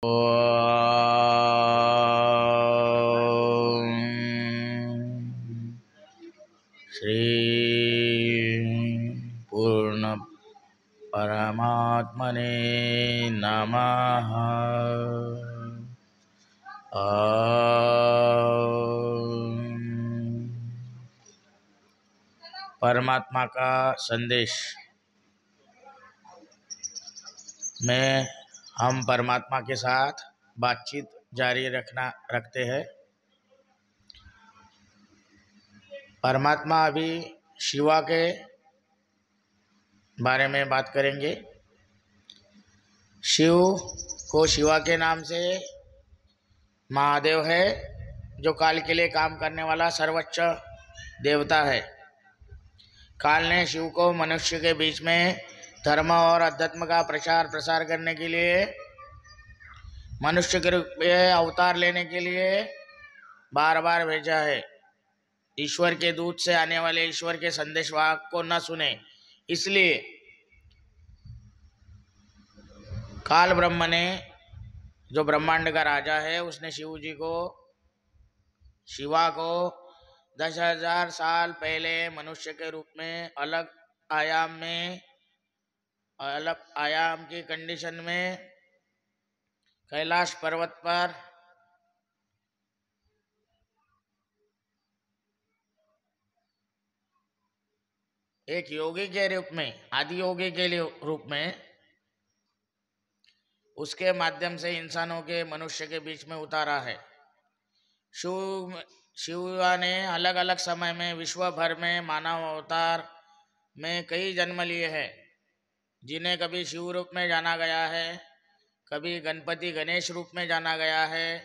ओम श्री पूर्ण परमात्मने नमः। परमात्मा का संदेश में हम परमात्मा के साथ बातचीत जारी रखते हैं। परमात्मा अभी शिवा के बारे में बात करेंगे। शिव को शिवा के नाम से महादेव है, जो काल के लिए काम करने वाला सर्वोच्च देवता है। काल ने शिव को मनुष्य के बीच में धर्म और अध्यात्म का प्रचार प्रसार करने के लिए, मनुष्य के रूप में अवतार लेने के लिए बार बार भेजा है। ईश्वर के दूत से आने वाले ईश्वर के संदेशवाहक को न सुने, इसलिए काल ब्रह्म ने, जो ब्रह्मांड का राजा है, उसने शिवा को 10,000 साल पहले मनुष्य के रूप में अलग आयाम की कंडीशन में कैलाश पर्वत पर एक योगी के रूप में, आदि योगी के रूप में, उसके माध्यम से इंसानों के, मनुष्य के बीच में उतारा है। शिवा ने अलग अलग समय में विश्व भर में मानव अवतार में कई जन्म लिए हैं, जिन्हें कभी शिव रूप में जाना गया है, कभी गणपति गणेश रूप में जाना गया है,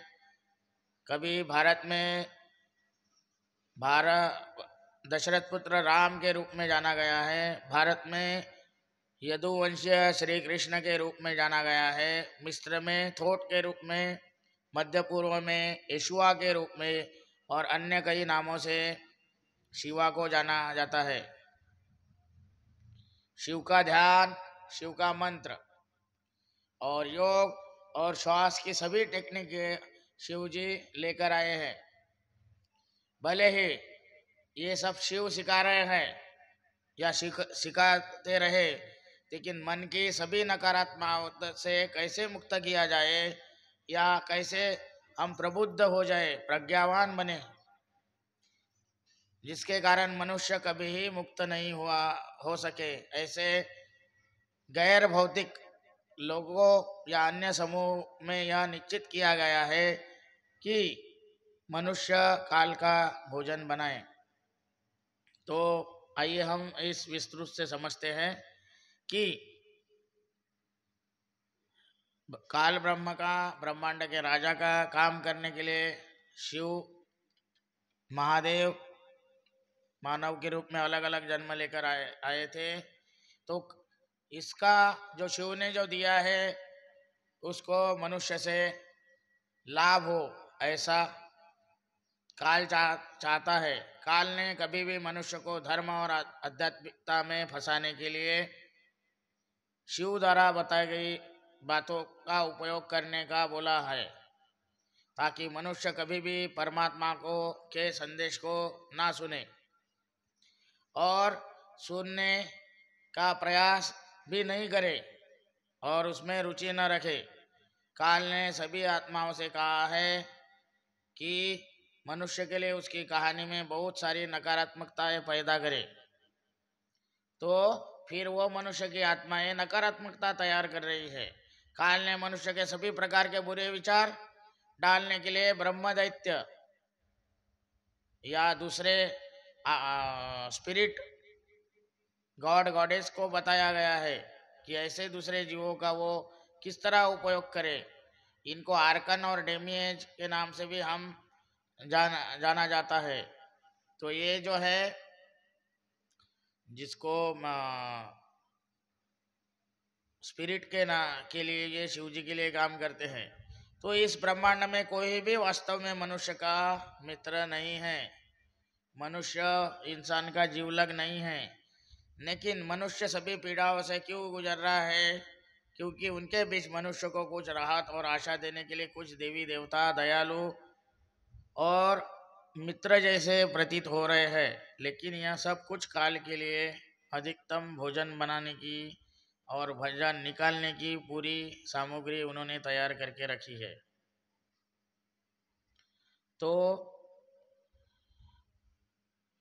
कभी भारत में दशरथ पुत्र राम के रूप में जाना गया है, भारत में यदुवंशीय श्री कृष्ण के रूप में जाना गया है, मिस्र में थोट के रूप में, मध्य पूर्व में यशुआ के रूप में और अन्य कई नामों से शिवा को जाना जाता है। शिव का ध्यान, शिव का मंत्र और योग और श्वास की सभी टेक्निक शिव जी लेकर आए हैं। भले ही ये सब शिव सिखा रहे हैं या सिखाते रहे, लेकिन मन की सभी नकारात्मकता से कैसे मुक्त किया जाए या कैसे हम प्रबुद्ध हो जाए, प्रज्ञावान बने, जिसके कारण मनुष्य कभी ही मुक्त नहीं हो सके, ऐसे गैर भौतिक लोगों या अन्य समूह में यह निश्चित किया गया है कि मनुष्य काल का भोजन बनाए। तो आइए हम इस विस्तृत से समझते हैं कि काल ब्रह्म का, ब्रह्मांड के राजा का काम करने के लिए शिव महादेव मानव के रूप में अलग अलग जन्म लेकर आए थे। तो इसका जो शिव ने जो दिया है, उसको मनुष्य से लाभ हो, ऐसा काल चाहता है। काल ने कभी भी मनुष्य को धर्म और आध्यात्मिकता में फंसाने के लिए शिव द्वारा बताई गई बातों का उपयोग करने का बोला है, ताकि मनुष्य कभी भी परमात्मा के संदेश को ना सुने और सुनने का प्रयास भी नहीं करे और उसमें रुचि न रखे। काल ने सभी आत्माओं से कहा है कि मनुष्य के लिए उसकी कहानी में बहुत सारी नकारात्मकताएं पैदा करे, तो फिर वो मनुष्य की आत्माएं नकारात्मकता तैयार कर रही है। काल ने मनुष्य के सभी प्रकार के बुरे विचार डालने के लिए ब्रह्म दैत्य या दूसरे स्पिरिट गॉड गॉडेस को बताया गया है कि ऐसे दूसरे जीवों का वो किस तरह उपयोग करे। इनको आर्कन और डेमिएज के नाम से भी हम जाना जाता है। तो ये जो है, जिसको स्पिरिट के लिए ये शिव जी के लिए काम करते हैं। तो इस ब्रह्मांड में कोई भी वास्तव में मनुष्य का मित्र नहीं है, मनुष्य इंसान का जीवलग नहीं है। लेकिन मनुष्य सभी पीड़ाओं से क्यों गुजर रहा है, क्योंकि उनके बीच मनुष्य को कुछ राहत और आशा देने के लिए कुछ देवी देवता दयालु और मित्र जैसे प्रतीत हो रहे हैं, लेकिन यह सब कुछ काल के लिए अधिकतम भोजन बनाने की और भोजन निकालने की पूरी सामग्री उन्होंने तैयार करके रखी है। तो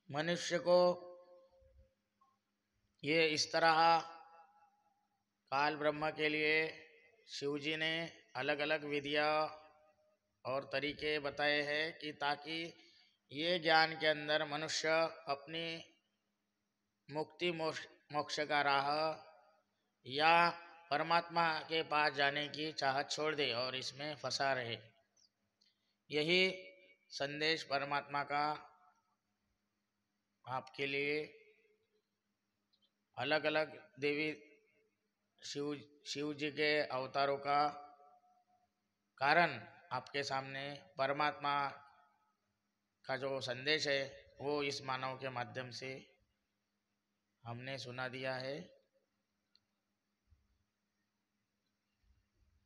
मनुष्य को ये इस तरह काल ब्रह्म के लिए शिव जी ने अलग अलग विधियाँ और तरीके बताए हैं कि ताकि ये ज्ञान के अंदर मनुष्य अपनी मुक्ति मोक्ष का राह या परमात्मा के पास जाने की चाहत छोड़ दे और इसमें फंसा रहे। यही संदेश परमात्मा का आपके लिए अलग अलग देवी शिव जी के अवतारों का कारण आपके सामने परमात्मा का जो संदेश है वो इस मानव के माध्यम से हमने सुना दिया है।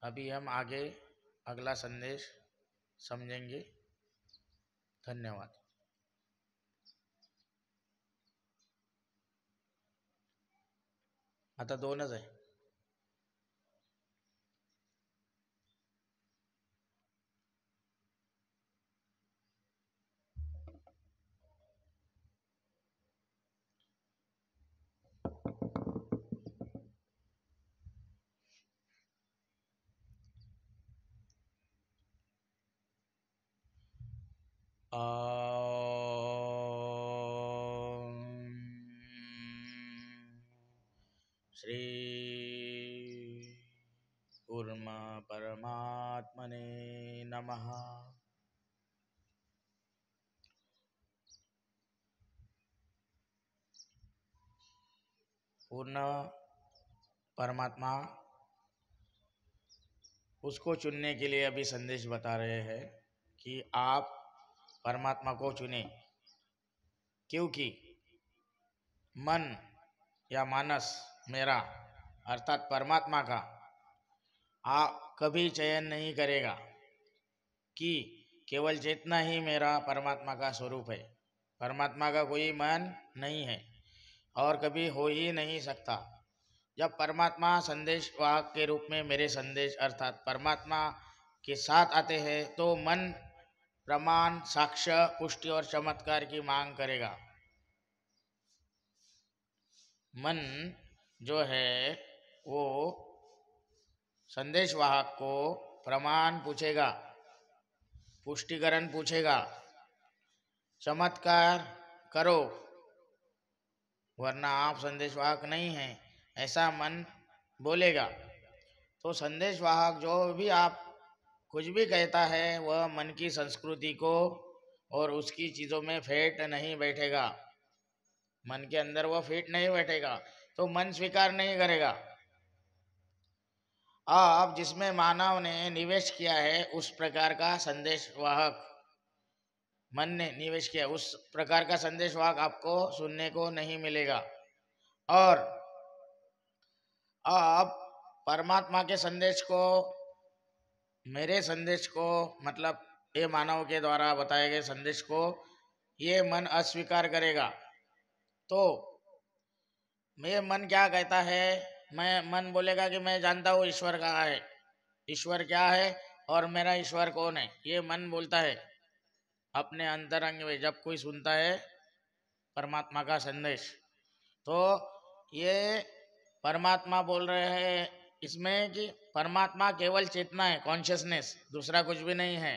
अभी हम आगे अगला संदेश समझेंगे। धन्यवाद। आता दोनच आहे। श्री कूर्म परमात्मने नमः। पूर्ण परमात्मा उसको चुनने के लिए अभी संदेश बता रहे हैं कि आप परमात्मा को चुने, क्योंकि मन या मानस मेरा अर्थात परमात्मा का आप कभी चयन नहीं करेगा कि केवल चेतना ही मेरा परमात्मा का स्वरूप है। परमात्मा का कोई मन नहीं है और कभी हो ही नहीं सकता। जब परमात्मा संदेश वाहक के रूप में मेरे संदेश अर्थात परमात्मा के साथ आते हैं तो मन प्रमाण, साक्ष्य, पुष्टि और चमत्कार की मांग करेगा। मन जो है वो संदेश वाहक को प्रमाण पूछेगा, पुष्टिकरण पूछेगा, चमत्कार करो वरना आप संदेश वाहक नहीं हैं, ऐसा मन बोलेगा। तो संदेश वाहक जो भी आप कुछ भी कहता है वह मन की संस्कृति को और उसकी चीज़ों में फेट नहीं बैठेगा। मन के अंदर वह फिट नहीं बैठेगा तो मन स्वीकार नहीं करेगा। अब जिसमें मानव ने निवेश किया है उस प्रकार का संदेश वाहक मन ने निवेश किया, उस प्रकार का संदेश वाहक आपको सुनने को नहीं मिलेगा। और अब परमात्मा के संदेश को, मेरे संदेश को, मतलब ये मानव के द्वारा बताए गए संदेश को ये मन अस्वीकार करेगा। तो मैं मन क्या कहता है, मैं मन बोलेगा कि मैं जानता हूँ ईश्वर कहाँ है, ईश्वर क्या है और मेरा ईश्वर कौन है, ये मन बोलता है अपने अंतरंग में जब कोई सुनता है परमात्मा का संदेश। तो ये परमात्मा बोल रहे हैं इसमें कि परमात्मा केवल चेतना है, कॉन्शियसनेस, दूसरा कुछ भी नहीं है।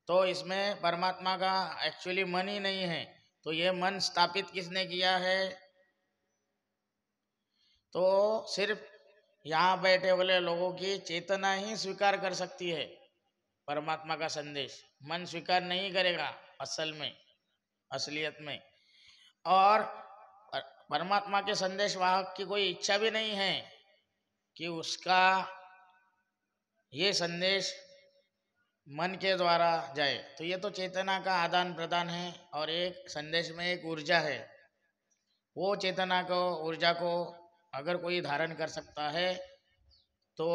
तो इसमें परमात्मा का एक्चुअली मन ही नहीं है। तो ये मन स्थापित किसने किया है? तो सिर्फ यहाँ बैठे वाले लोगों की चेतना ही स्वीकार कर सकती है परमात्मा का संदेश। मन स्वीकार नहीं करेगा असल में, असलियत में। और परमात्मा के संदेश वाहक की कोई इच्छा भी नहीं है कि उसका ये संदेश मन के द्वारा जाए। तो ये तो चेतना का आदान प्रदान है और एक संदेश में एक ऊर्जा है। वो चेतना को, ऊर्जा को अगर कोई धारण कर सकता है तो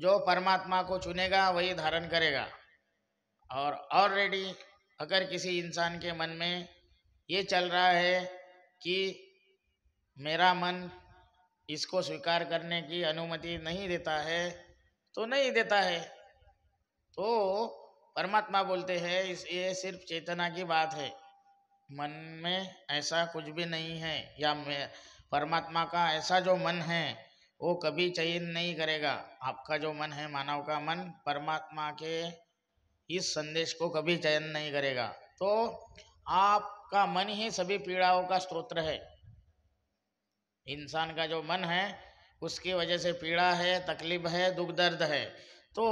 जो परमात्मा को चुनेगा वही धारण करेगा। और ऑलरेडी अगर किसी इंसान के मन में ये चल रहा है कि मेरा मन इसको स्वीकार करने की अनुमति नहीं देता है, तो नहीं देता है, तो परमात्मा बोलते हैं इस ये सिर्फ चेतना की बात है, मन में ऐसा कुछ भी नहीं है। या मैं परमात्मा का ऐसा जो मन है वो कभी चयन नहीं करेगा। आपका जो मन है, मानव का मन, परमात्मा के इस संदेश को कभी चयन नहीं करेगा। तो आपका मन ही सभी पीड़ाओं का स्रोत है। इंसान का जो मन है उसकी वजह से पीड़ा है, तकलीफ है, दुख दर्द है। तो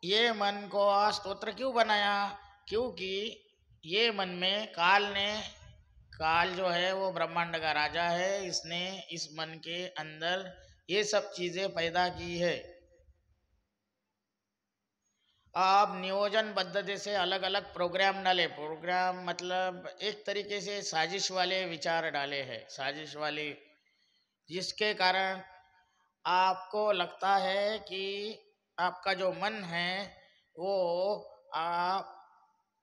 ये मन को स्तोत्र क्यों बनाया? क्योंकि ये मन में काल जो है वो ब्रह्मांड का राजा है, इसने इस मन के अंदर ये सब चीजें पैदा की है। आप नियोजन पद्धति से अलग अलग प्रोग्राम डाले, प्रोग्राम मतलब एक तरीके से साजिश वाले विचार डाले हैं, साजिश वाली, जिसके कारण आपको लगता है कि आपका जो मन है वो, आप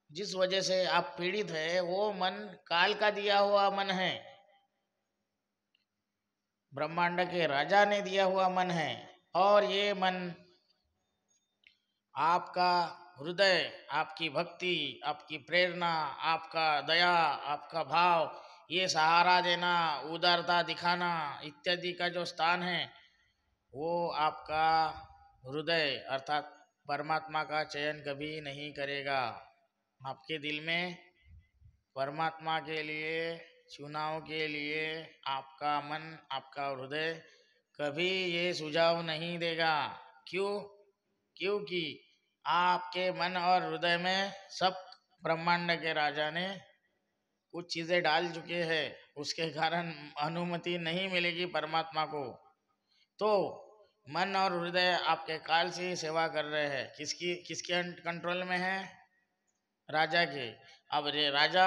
जिस वजह से आप पीड़ित है, वो मन काल का दिया हुआ मन है, ब्रह्मांड के राजा ने दिया हुआ मन है। और ये मन आपका हृदय, आपकी भक्ति, आपकी प्रेरणा, आपका दया, आपका भाव, ये सहारा देना, उदारता दिखाना इत्यादि का जो स्थान है वो आपका हृदय अर्थात परमात्मा का चयन कभी नहीं करेगा। आपके दिल में परमात्मा के लिए, चुनाव के लिए आपका मन, आपका हृदय कभी ये सुझाव नहीं देगा। क्यों? क्योंकि आपके मन और हृदय में सब ब्रह्मांड के राजा ने कुछ चीजें डाल चुके हैं, उसके कारण अनुमति नहीं मिलेगी परमात्मा को। तो मन और हृदय आपके काल से ही सेवा कर रहे हैं। किसके कंट्रोल में है? राजा के। अब ये राजा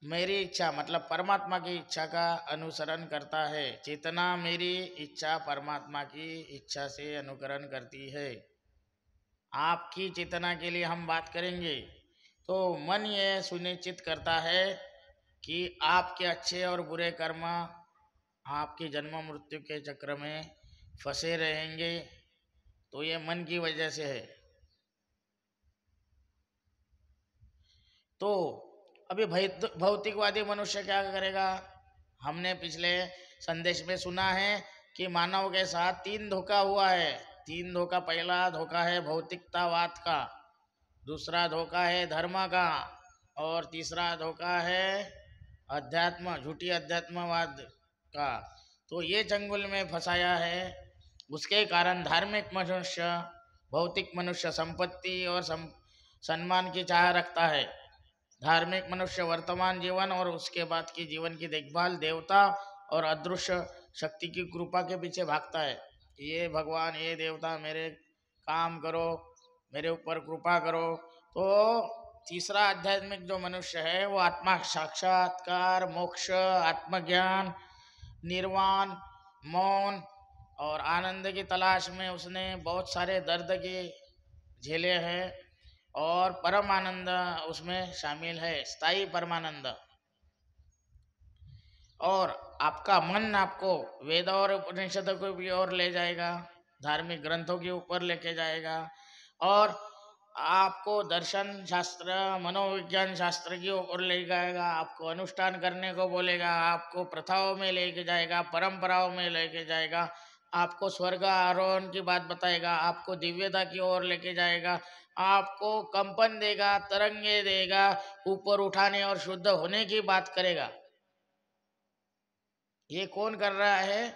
मेरी इच्छा मतलब परमात्मा की इच्छा का अनुसरण करता है। चेतना मेरी इच्छा परमात्मा की इच्छा से अनुकरण करती है। आपकी चेतना के लिए हम बात करेंगे तो मन ये सुनिश्चित करता है कि आपके अच्छे और बुरे कर्म आपके जन्म मृत्यु के चक्र में फंसे रहेंगे, तो ये मन की वजह से है। तो अभी भौतिकवादी मनुष्य क्या करेगा? हमने पिछले संदेश में सुना है कि मानव के साथ 3 धोखा हुआ है। 3 धोखा, पहला धोखा है भौतिकतावाद का, दूसरा धोखा है धर्म का, और तीसरा धोखा है झूठी अध्यात्मवाद का। तो ये चंगुल में फंसाया है। उसके कारण धार्मिक मनुष्य, भौतिक मनुष्य संपत्ति और सम्मान की चाह रखता है। धार्मिक मनुष्य वर्तमान जीवन और उसके बाद की जीवन की देखभाल, देवता और अदृश्य शक्ति की कृपा के पीछे भागता है। ये भगवान, ये देवता मेरे काम करो, मेरे ऊपर कृपा करो। तो तीसरा आध्यात्मिक जो मनुष्य है वो आत्मा साक्षात्कार, मोक्ष, आत्मज्ञान, निर्वाण, मौन और आनंद की तलाश में उसने बहुत सारे दर्द के झेले हैं, और परम आनंद उसमें शामिल है, स्थायी परमानंद। और आपका मन आपको वेद और उपनिषद को भी ओर ले जाएगा, धार्मिक ग्रंथों के ऊपर लेके जाएगा, और आपको दर्शन शास्त्र, मनोविज्ञान शास्त्र की ओर ले जाएगा, आपको अनुष्ठान करने को बोलेगा, आपको प्रथाओं में लेके जाएगा, परंपराओं में लेके जाएगा, आपको स्वर्ग आरोहण की बात बताएगा, आपको दिव्यता की ओर लेके जाएगा, आपको कंपन देगा, तरंगे देगा, ऊपर उठाने और शुद्ध होने की बात करेगा। ये कौन कर रहा है?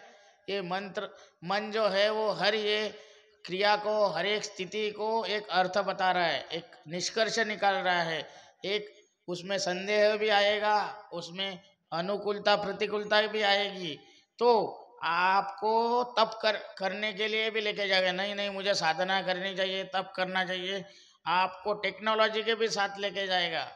ये मन जो है वो हर ये क्रिया को, हर एक स्थिति को एक अर्थ बता रहा है, एक निष्कर्ष निकाल रहा है। एक उसमें संदेह भी आएगा, उसमें अनुकूलता प्रतिकूलता भी आएगी। तो आपको तप करने के लिए भी लेके जाएगा। नहीं नहीं, मुझे साधना करनी चाहिए, तप करना चाहिए। आपको टेक्नोलॉजी के भी साथ लेके जाएगा।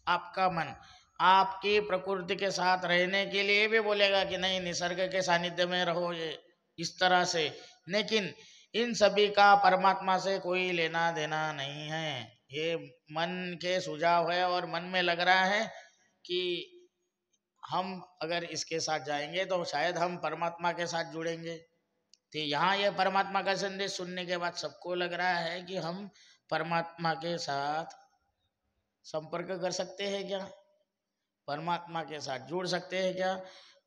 आपका मन आपकी प्रकृति के साथ रहने के लिए भी बोलेगा कि नहीं, निसर्ग के सानिध्य में रहो। ये इस तरह से। लेकिन इन सभी का परमात्मा से कोई लेना देना नहीं है। ये मन के सुझाव है और मन में लग रहा है कि हम अगर इसके साथ जाएंगे तो शायद हम परमात्मा के साथ जुड़ेंगे। तो यहाँ ये परमात्मा का संदेश सुनने के बाद सबको लग रहा है कि हम परमात्मा के साथ संपर्क कर सकते हैं क्या, परमात्मा के साथ जुड़ सकते हैं क्या।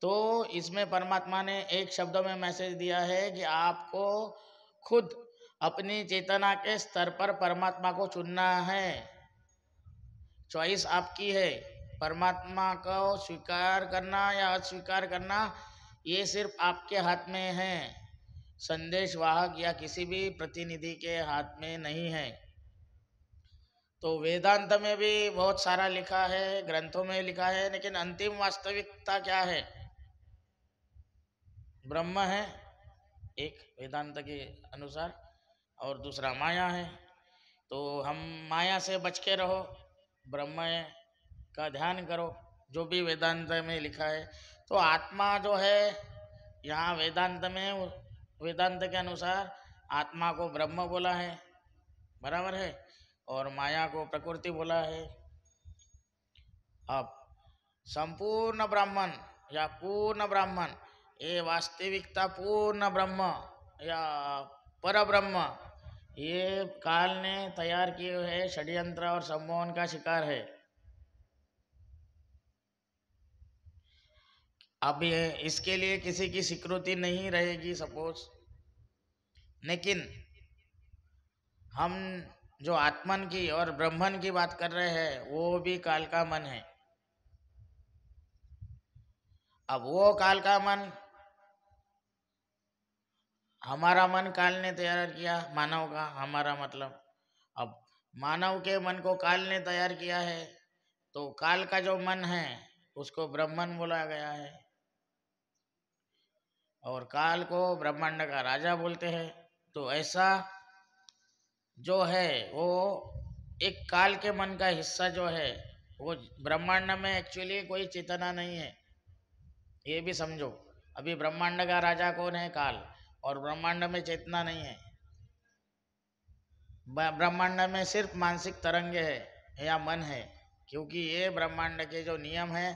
तो इसमें परमात्मा ने एक शब्द में मैसेज दिया है कि आपको खुद अपनी चेतना के स्तर पर परमात्मा को चुनना है। चॉइस आपकी है। परमात्मा को स्वीकार करना या अस्वीकार करना ये सिर्फ आपके हाथ में है, संदेश वाहक या किसी भी प्रतिनिधि के हाथ में नहीं है। तो वेदांत में भी बहुत सारा लिखा है, ग्रंथों में लिखा है, लेकिन अंतिम वास्तविकता क्या है? ब्रह्म है एक वेदांत के अनुसार, और दूसरा माया है। तो हम माया से बच के रहो, ब्रह्म का ध्यान करो, जो भी वेदांत में लिखा है। तो आत्मा जो है यहाँ वेदांत में, वेदांत के अनुसार आत्मा को ब्रह्म बोला है, बराबर है, और माया को प्रकृति बोला है। अब संपूर्ण ब्राह्मण या पूर्ण ब्राह्मण, ये वास्तविकता पूर्ण ब्रह्म या पर ब्रह्म, ये काल ने तैयार किए हुए षड्यंत्र और सम्मोहन का शिकार है। अब ये इसके लिए किसी की स्वीकृति नहीं रहेगी सपोज, लेकिन हम जो आत्मन की और ब्रह्मन की बात कर रहे हैं वो भी काल का मन है। अब वो काल का मन, हमारा मन काल ने तैयार किया, मानव का, हमारा मतलब अब मानव के मन को काल ने तैयार किया है, तो काल का जो मन है उसको ब्रह्मन बोला गया है, और काल को ब्रह्मांड का राजा बोलते हैं। तो ऐसा जो है वो एक काल के मन का हिस्सा जो है, वो ब्रह्मांड में एक्चुअली कोई चेतना नहीं है, ये भी समझो। अभी ब्रह्मांड का राजा कौन है? काल। और ब्रह्मांड में चेतना नहीं है, ब्रह्मांड में सिर्फ मानसिक तरंगे है या मन है, क्योंकि ये ब्रह्मांड के जो नियम है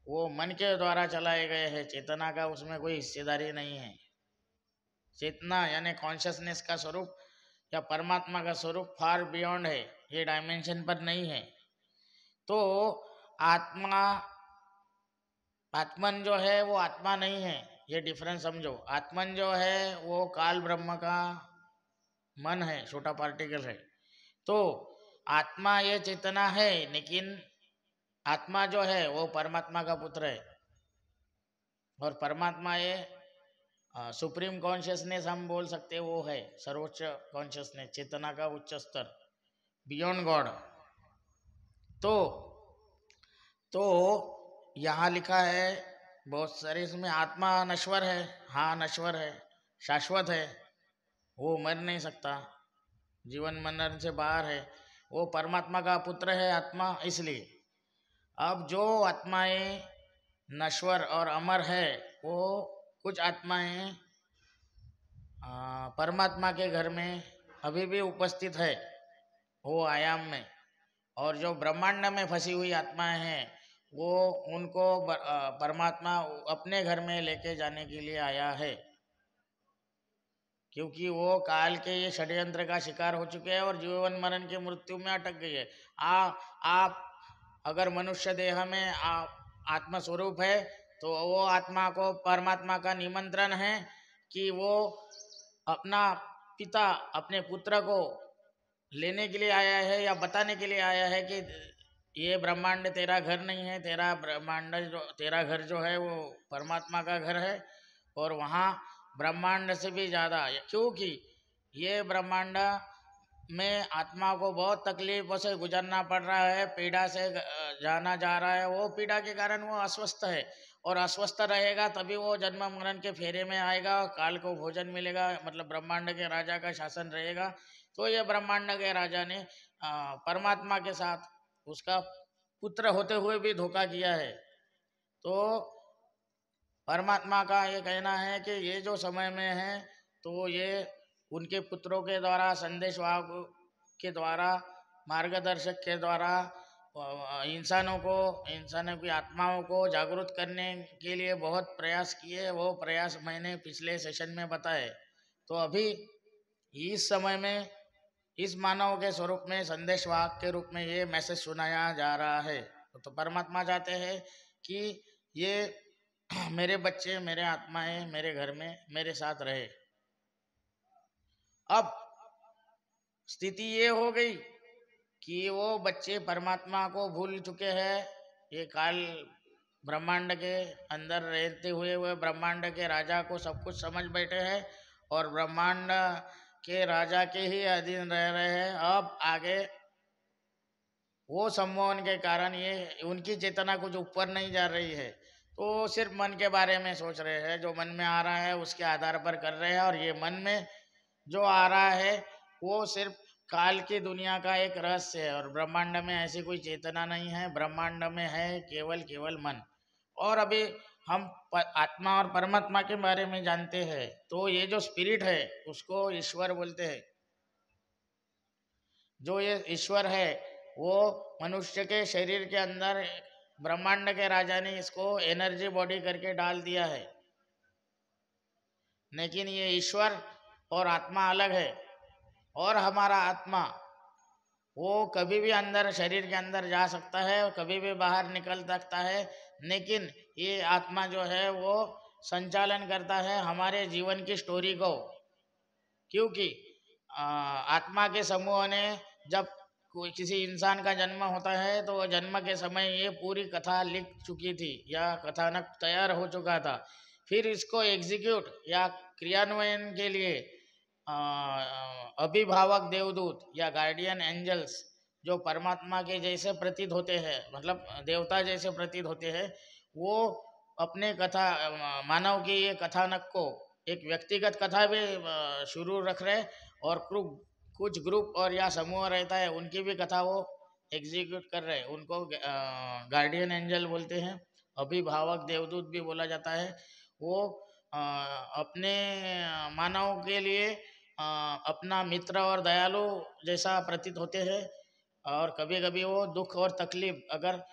वो मन के द्वारा चलाए गए हैं, चेतना का उसमें कोई हिस्सेदारी नहीं है। चेतना यानी कॉन्शियसनेस का स्वरूप या परमात्मा का स्वरूप फार बियॉन्ड है, ये डायमेंशन पर नहीं है। तो आत्मा, आत्मन जो है वो आत्मा नहीं है, ये डिफरेंस समझो। आत्मन जो है वो काल ब्रह्म का मन है, छोटा पार्टिकल है। तो आत्मा ये चेतना है, लेकिन आत्मा जो है वो परमात्मा का पुत्र है, और परमात्मा ये सुप्रीम कॉन्शियसनेस हम बोल सकते हैं, वो है सर्वोच्च कॉन्शियसनेस, चेतना का उच्च स्तर, बियॉन्ड गॉड। तो तो यहाँ लिखा है बहुत सारे इसमें, आत्मा नश्वर है, हाँ नश्वर है, शाश्वत है, वो मर नहीं सकता, जीवन मरण से बाहर है, वो परमात्मा का पुत्र है आत्मा, इसलिए। अब जो आत्माएं नश्वर और अमर है, वो कुछ आत्माएं परमात्मा के घर में अभी भी उपस्थित है, वो आयाम में। और जो ब्रह्मांड में फंसी हुई आत्माएं हैं, वो उनको परमात्मा अपने घर में लेके जाने के लिए आया है, क्योंकि वो काल के ये षड्यंत्र का शिकार हो चुके हैं और जीवन मरण की मृत्यु में अटक गई है। आप अगर मनुष्य देह में आत्मा स्वरूप है, तो वो आत्मा को परमात्मा का निमंत्रण है कि वो अपना पिता, अपने पुत्र को लेने के लिए आया है या बताने के लिए आया है कि ये ब्रह्मांड तेरा घर नहीं है, तेरा ब्रह्मांड जो, तेरा घर जो है वो परमात्मा का घर है, और वहाँ ब्रह्मांड से भी ज़्यादा, क्योंकि ये ब्रह्मांड में आत्मा को बहुत तकलीफों से गुजरना पड़ रहा है, पीड़ा से जाना जा रहा है, वो पीड़ा के कारण वो अस्वस्थ है, और अस्वस्थ रहेगा तभी वो जन्म मरण के फेरे में आएगा, काल को भोजन मिलेगा, मतलब ब्रह्मांड के राजा का शासन रहेगा। तो ये ब्रह्मांड के राजा ने परमात्मा के साथ उसका पुत्र होते हुए भी धोखा किया है। तो परमात्मा का ये कहना है कि ये जो समय में है तो ये उनके पुत्रों के द्वारा, संदेशवाहक के द्वारा, मार्गदर्शक के द्वारा इंसानों की आत्माओं को जागरूक करने के लिए बहुत प्रयास किए। वो प्रयास मैंने पिछले सेशन में बताए। तो अभी इस समय में इस मानव के स्वरूप में, संदेशवाहक के रूप में ये मैसेज सुनाया जा रहा है। तो परमात्मा चाहते हैं कि ये मेरे बच्चे, मेरे आत्माएं मेरे घर में मेरे साथ रहे। अब स्थिति ये हो गई कि वो बच्चे परमात्मा को भूल चुके हैं। ये काल ब्रह्मांड के अंदर रहते हुए वह ब्रह्मांड के राजा को सब कुछ समझ बैठे हैं और ब्रह्मांड के राजा के ही अधीन रह रहे हैं। अब आगे वो सम्मोहन के कारण ये उनकी चेतना कुछ ऊपर नहीं जा रही है, तो सिर्फ मन के बारे में सोच रहे हैं। जो मन में आ रहा है उसके आधार पर कर रहे हैं। और ये मन में जो आ रहा है वो सिर्फ काल की दुनिया का एक रहस्य है। और ब्रह्मांड में ऐसी कोई चेतना नहीं है, ब्रह्मांड में है केवल केवल मन। और अभी हम आत्मा और परमात्मा के बारे में जानते हैं, तो ये जो स्पिरिट है उसको ईश्वर बोलते हैं। जो ये ईश्वर है वो मनुष्य के शरीर के अंदर ब्रह्मांड के राजा ने इसको एनर्जी बॉडी करके डाल दिया है। लेकिन ये ईश्वर और आत्मा अलग है। और हमारा आत्मा वो कभी भी अंदर शरीर के अंदर जा सकता है और कभी भी बाहर निकल सकता है। लेकिन ये आत्मा जो है वो संचालन करता है हमारे जीवन की स्टोरी को। क्योंकि आत्मा के समूह ने जब कोई किसी इंसान का जन्म होता है तो जन्म के समय ये पूरी कथा लिख चुकी थी या कथानक तैयार हो चुका था। फिर इसको एग्जीक्यूट या क्रियान्वयन के लिए अभिभावक देवदूत या गार्डियन एंजल्स, जो परमात्मा के जैसे प्रतीत होते हैं, मतलब देवता जैसे प्रतीत होते हैं, वो अपने कथा मानव की ये कथानक को एक व्यक्तिगत कथा भी शुरू रख रहे। और कुछ ग्रुप और या समूह रहता है उनकी भी कथा वो एग्जीक्यूट कर रहे हैं। उनको गार्डियन एंजल बोलते हैं, अभिभावक देवदूत भी बोला जाता है। वो अपने मानव के लिए अपना मित्र और दयालु जैसा प्रतीत होते हैं। और कभी कभी वो दुख और तकलीफ, अगर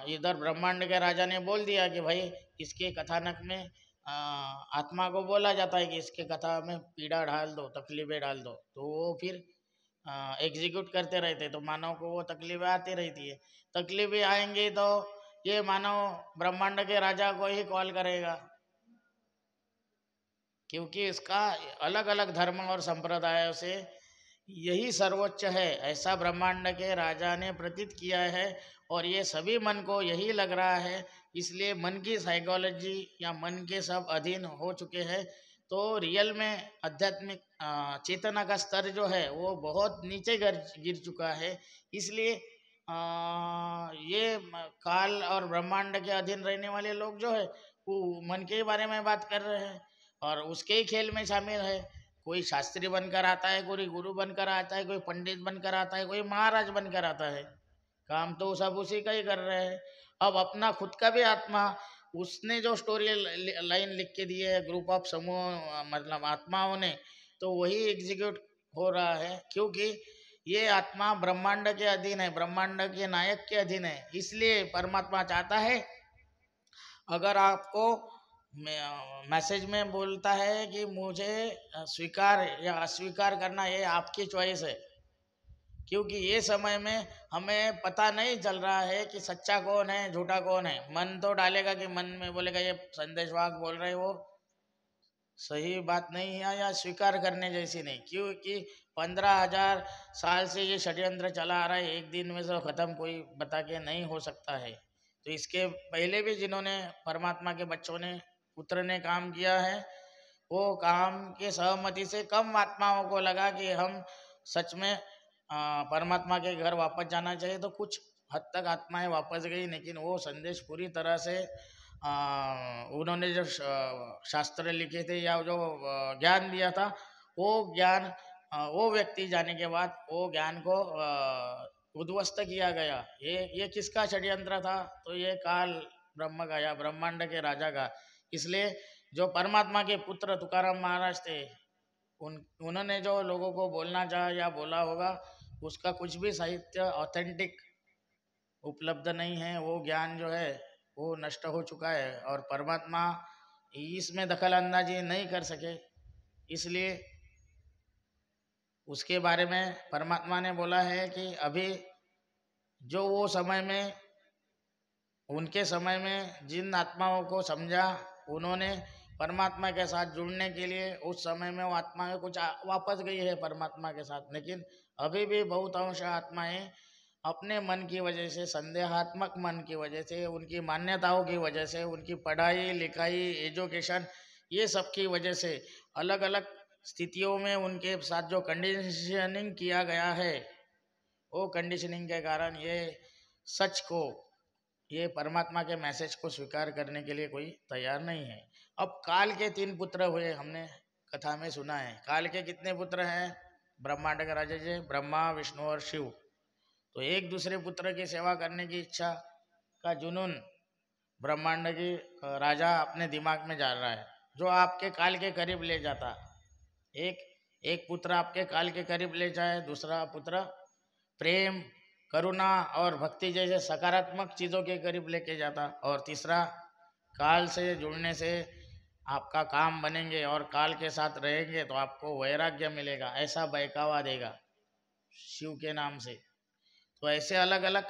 इधर ब्रह्मांड के राजा ने बोल दिया कि भाई इसके कथानक में आत्मा को बोला जाता है कि इसके कथा में पीड़ा डाल दो, तकलीफें डाल दो, तो वो फिर एग्जीक्यूट करते रहते। तो मानव को वो तकलीफें आती रहती है। तकलीफें आएंगी तो ये मानव ब्रह्मांड के राजा को ही कॉल करेगा, क्योंकि इसका अलग अलग धर्म और संप्रदायों से यही सर्वोच्च है, ऐसा ब्रह्मांड के राजा ने प्रतीत किया है। और ये सभी मन को यही लग रहा है, इसलिए मन की साइकोलॉजी या मन के सब अधीन हो चुके हैं। तो रियल में आध्यात्मिक चेतना का स्तर जो है वो बहुत नीचे गिर चुका है। इसलिए ये काल और ब्रह्मांड के अधीन रहने वाले लोग जो है वो मन के बारे में बात कर रहे हैं और उसके ही खेल में शामिल है। कोई शास्त्री बनकर आता है, कोई गुरु बनकर आता है, कोई पंडित बनकर आता है, कोई महाराज बनकर आता है। काम तो सब उसी का ही कर रहे हैं। अब अपना खुद का भी आत्मा, उसने जो स्टोरी लाइन लिख के दी है ग्रुप ऑफ समूह मतलब आत्माओं ने, तो वही एग्जीक्यूट हो रहा है। क्योंकि ये आत्मा ब्रह्मांड के अधीन है, ब्रह्मांड के नायक के अधीन है। इसलिए परमात्मा चाहता है, अगर आपको मैसेज में बोलता है कि मुझे स्वीकार या अस्वीकार करना, ये आपकी चॉइस है। क्योंकि ये समय में हमें पता नहीं चल रहा है कि सच्चा कौन है झूठा कौन है। मन तो डालेगा कि मन में बोलेगा ये संदेशवाहक बोल रहे वो सही बात नहीं है या स्वीकार करने जैसी नहीं। क्योंकि 15,000 साल से ये षड्यंत्र चला आ रहा है, एक दिन में से खत्म कोई बता के नहीं हो सकता है। तो इसके पहले भी जिन्होंने परमात्मा के बच्चों ने, पुत्र ने काम किया है, वो काम के सहमति से कम आत्माओं को लगा कि हम सच में परमात्मा के घर वापस जाना चाहिए। तो कुछ हद तक आत्माएं वापस गई, लेकिन वो संदेश पूरी तरह से उन्होंने जो शास्त्र लिखे थे या जो ज्ञान दिया था, वो ज्ञान वो व्यक्ति जाने के बाद वो ज्ञान को उद्ध्वस्त किया गया। ये किसका षड्यंत्र था? तो ये काल ब्रह्म का या ब्रह्मांड के राजा का। इसलिए जो परमात्मा के पुत्र तुकाराम महाराज थे, उन्होंने जो लोगों को बोलना चाहा या बोला होगा, उसका कुछ भी साहित्य ऑथेंटिक उपलब्ध नहीं है। वो ज्ञान जो है वो नष्ट हो चुका है और परमात्मा इसमें दखल अंदाजी नहीं कर सके। इसलिए उसके बारे में परमात्मा ने बोला है कि अभी जो वो समय में, उनके समय में जिन आत्माओं को समझा, उन्होंने परमात्मा के साथ जुड़ने के लिए उस समय में वो आत्माएं कुछ वापस गई है परमात्मा के साथ। लेकिन अभी भी बहुत अंश आत्माएं अपने मन की वजह से, संदेहात्मक मन की वजह से, उनकी मान्यताओं की वजह से, उनकी पढ़ाई लिखाई एजुकेशन ये सब की वजह से, अलग अलग स्थितियों में उनके साथ जो कंडीशनिंग किया गया है, वो कंडीशनिंग के कारण ये सच को, ये परमात्मा के मैसेज को स्वीकार करने के लिए कोई तैयार नहीं है। अब काल के 3 पुत्र हुए, हमने कथा में सुना है। काल के कितने पुत्र हैं? ब्रह्मांड के राजा जी ब्रह्मा, विष्णु और शिव। तो एक दूसरे पुत्र की सेवा करने की इच्छा का जुनून ब्रह्मांड की राजा अपने दिमाग में डाल रहा है, जो आपके काल के करीब ले जाता। एक एक पुत्र आपके काल के करीब ले जाए, दूसरा पुत्र प्रेम, करुणा और भक्ति जैसे सकारात्मक चीज़ों के करीब लेके जाता, और तीसरा काल से जुड़ने से आपका काम बनेंगे और काल के साथ रहेंगे तो आपको वैराग्य मिलेगा, ऐसा बहकावा देगा शिव के नाम से। तो ऐसे अलग अलग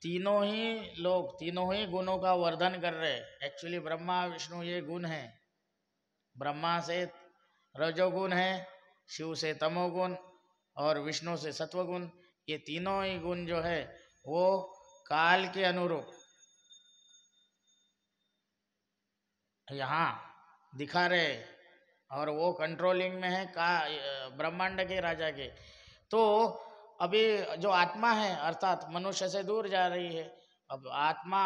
तीनों ही लोग, तीनों ही गुणों का वर्धन कर रहे हैं। एक्चुअली ब्रह्मा विष्णु ये गुण है, ब्रह्मा से रजोगुण है, शिव से तमोगुण और विष्णु से सत्वगुण। ये तीनों ही गुण जो है वो काल के अनुरूप यहाँ दिखा रहे, और वो कंट्रोलिंग में है का ब्रह्मांड के राजा के। तो अभी जो आत्मा है अर्थात मनुष्य से दूर जा रही है। अब आत्मा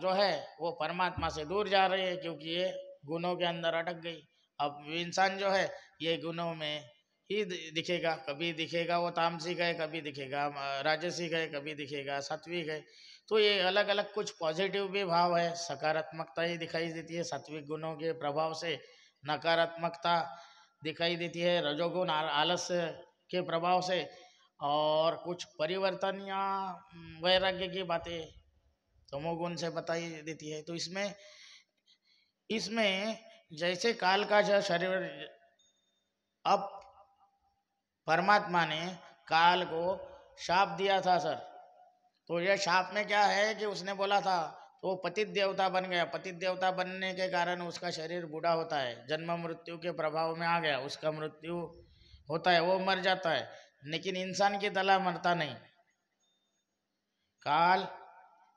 जो है वो परमात्मा से दूर जा रही है, क्योंकि ये गुणों के अंदर अटक गई। अब इंसान जो है ये गुणों में ही दिखेगा, कभी दिखेगा वो तामसिक है, कभी दिखेगा राजसिक है, कभी दिखेगा सात्विक है। तो ये अलग अलग कुछ पॉजिटिव भी भाव है, सकारात्मकता ही दिखाई देती है सात्विक गुणों के प्रभाव से, नकारात्मकता दिखाई देती है रजोगुण आलस्य के प्रभाव से, और कुछ परिवर्तन या वैराग्य की बातें तमोगुण से बताई देती है। तो इसमें इसमें जैसे काल का जो शरीर, अब परमात्मा ने काल को शाप दिया था सर। तो यह शाप में क्या है कि उसने बोला था, तो वो पतित देवता बन गया। पतित देवता बनने के कारण उसका शरीर बूढ़ा होता है, जन्म मृत्यु के प्रभाव में आ गया, उसका मृत्यु होता है, वो मर जाता है। लेकिन इंसान की तरह मरता नहीं, काल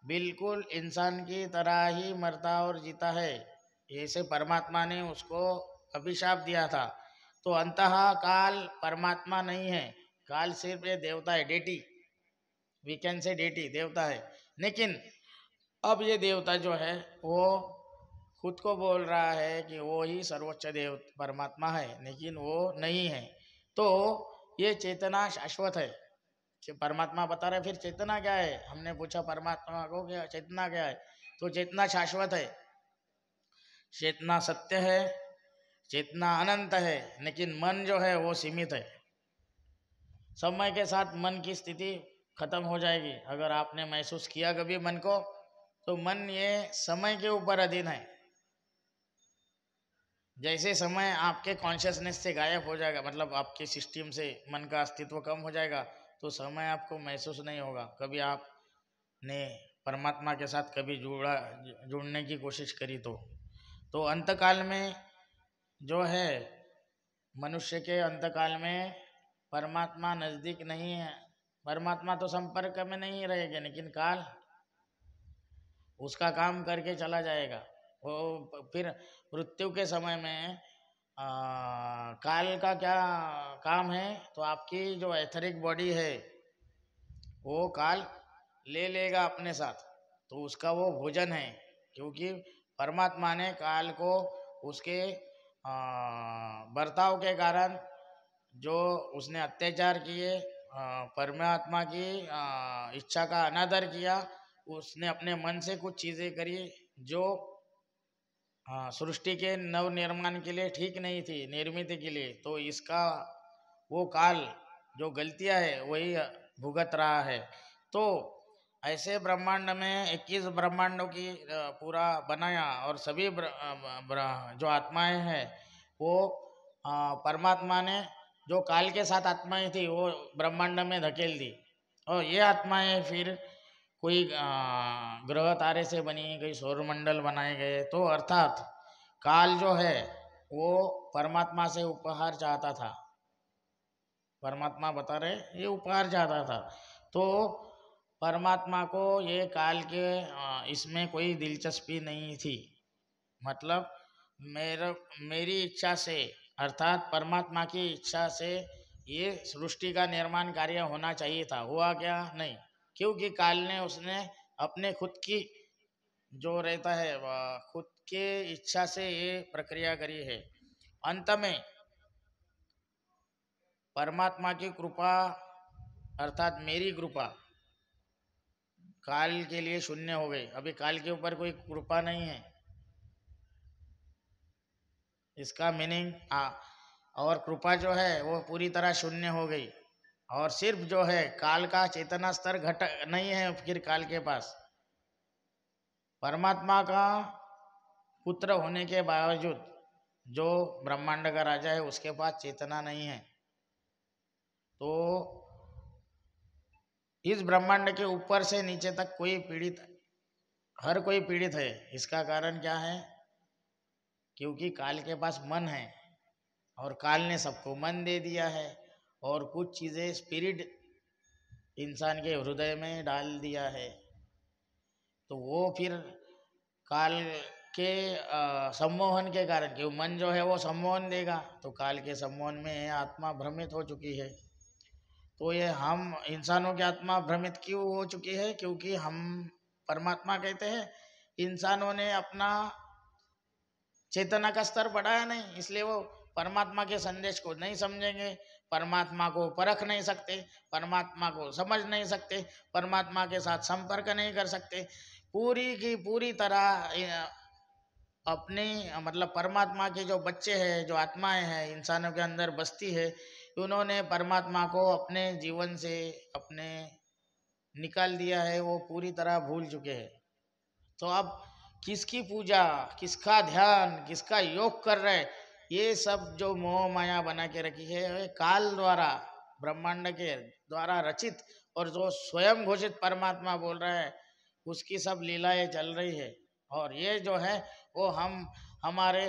बिल्कुल इंसान की तरह ही मरता और जीता है। ऐसे परमात्मा ने उसको अभिशाप दिया था। तो अंतः काल परमात्मा नहीं है, काल सिर्फ ये देवता है, deity, we can say deity देवता है। लेकिन अब ये देवता जो है वो खुद को बोल रहा है कि वो ही सर्वोच्च देव परमात्मा है, लेकिन वो नहीं है। तो ये चेतना शाश्वत है कि परमात्मा बता रहे। फिर चेतना क्या है? हमने पूछा परमात्मा को कि चेतना क्या है, तो चेतना शाश्वत है, चेतना सत्य है, चेतना अनंत है। लेकिन मन जो है वो सीमित है। समय के साथ मन की स्थिति खत्म हो जाएगी। अगर आपने महसूस किया कभी मन को, तो मन ये समय के ऊपर अधीन है। जैसे समय आपके कॉन्शियसनेस से गायब हो जाएगा, मतलब आपके सिस्टम से मन का अस्तित्व कम हो जाएगा, तो समय आपको महसूस नहीं होगा। कभी आपने परमात्मा के साथ कभी जुड़ने की कोशिश करी तो अंतकाल में जो है, मनुष्य के अंतकाल में परमात्मा नज़दीक नहीं है। परमात्मा तो संपर्क में नहीं रहेगा, लेकिन काल उसका काम करके चला जाएगा। वो फिर मृत्यु के समय में काल का क्या काम है? तो आपकी जो एथरिक बॉडी है वो काल ले लेगा अपने साथ, तो उसका वो भोजन है। क्योंकि परमात्मा ने काल को उसके बर्ताव के कारण, जो उसने अत्याचार किए, परमात्मा की इच्छा का अनादर किया, उसने अपने मन से कुछ चीज़ें करी जो हाँ, सृष्टि के नव निर्माण के लिए ठीक नहीं थी, निर्मित के लिए। तो इसका वो काल जो गलतियां है वही भुगत रहा है। तो ऐसे ब्रह्मांड में 21 ब्रह्मांडों की पूरा बनाया, और सभी जो आत्माएं हैं वो परमात्मा ने जो काल के साथ आत्माएं थी वो ब्रह्मांड में धकेल दी। और ये आत्माएं फिर कोई ग्रह तारे से बनी, कोई सौरमंडल बनाए गए। तो अर्थात काल जो है वो परमात्मा से उपहार चाहता था। परमात्मा बता रहे ये उपहार चाहता था। तो परमात्मा को ये काल के इसमें कोई दिलचस्पी नहीं थी। मतलब मेरा मेरी इच्छा से, अर्थात परमात्मा की इच्छा से ये सृष्टि का निर्माण कार्य होना चाहिए था। हुआ क्या? नहीं। क्योंकि काल ने उसने अपने खुद की जो रहता है खुद के इच्छा से ये प्रक्रिया करी है। अंत में परमात्मा की कृपा, अर्थात मेरी कृपा काल के लिए शून्य हो गई। अभी काल के ऊपर कोई कृपा नहीं है, इसका मीनिंग। और कृपा जो है वो पूरी तरह शून्य हो गई। और सिर्फ जो है काल का चेतना स्तर घट नहीं है फिर काल के पास। परमात्मा का पुत्र होने के बावजूद जो ब्रह्मांड का राजा है उसके पास चेतना नहीं है। तो इस ब्रह्मांड के ऊपर से नीचे तक कोई पीड़ित, हर कोई पीड़ित है। इसका कारण क्या है? क्योंकि काल के पास मन है, और काल ने सबको मन दे दिया है, और कुछ चीज़ें स्पिरिट इंसान के हृदय में डाल दिया है। तो वो फिर काल के सम्मोहन के कारण, क्यों मन जो है वो सम्मोहन देगा, तो काल के सम्मोहन में आत्मा भ्रमित हो चुकी है। तो ये हम इंसानों की आत्मा भ्रमित क्यों हो चुकी है? क्योंकि हम परमात्मा कहते हैं, इंसानों ने अपना चेतना का स्तर बढ़ाया नहीं, इसलिए वो परमात्मा के संदेश को नहीं समझेंगे, परमात्मा को परख नहीं सकते, परमात्मा को समझ नहीं सकते, परमात्मा के साथ संपर्क नहीं कर सकते। पूरी की पूरी तरह अपने मतलब परमात्मा के जो बच्चे हैं, जो आत्माएं हैं इंसानों के अंदर बसती है, उन्होंने परमात्मा को अपने जीवन से अपने निकाल दिया है, वो पूरी तरह भूल चुके हैं। तो अब किसकी पूजा, किसका ध्यान, किसका योग कर रहे, ये सब जो मोह माया बना के रखी है ये काल द्वारा, ब्रह्मांड के द्वारा रचित, और जो स्वयं घोषित परमात्मा बोल रहा है उसकी सब लीलाएं चल रही है। और ये जो है वो हमारे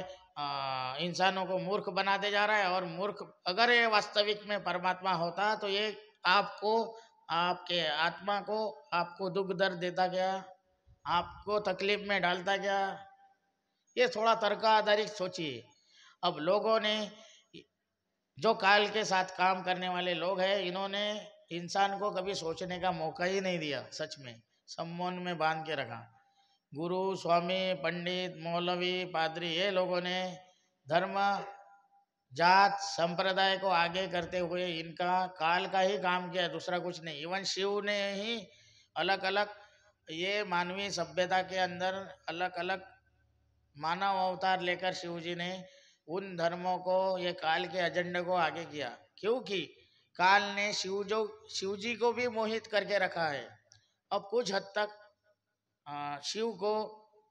इंसानों को मूर्ख बनाते जा रहा है। और मूर्ख, अगर ये वास्तविक में परमात्मा होता तो ये आपको, आपके आत्मा को, आपको दुख दर्द देता क्या, आपको तकलीफ में डालता क्या? ये थोड़ा तर्क आधारित सोचिए। अब लोगों ने, जो काल के साथ काम करने वाले लोग हैं, इन्होंने इंसान को कभी सोचने का मौका ही नहीं दिया। सच में सम्मोहन में बांध के रखा। गुरु, स्वामी, पंडित, मौलवी, पादरी, ये लोगों ने धर्म, जात, संप्रदाय को आगे करते हुए इनका काल का ही काम किया, दूसरा कुछ नहीं। इवन शिव ने ही अलग अलग, ये मानवीय सभ्यता के अंदर अलग अलग मानव अवतार लेकर शिव जी ने उन धर्मों को, ये काल के एजेंडे को आगे किया। क्योंकि काल ने शिव जी को भी मोहित करके रखा है। अब कुछ हद तक शिव को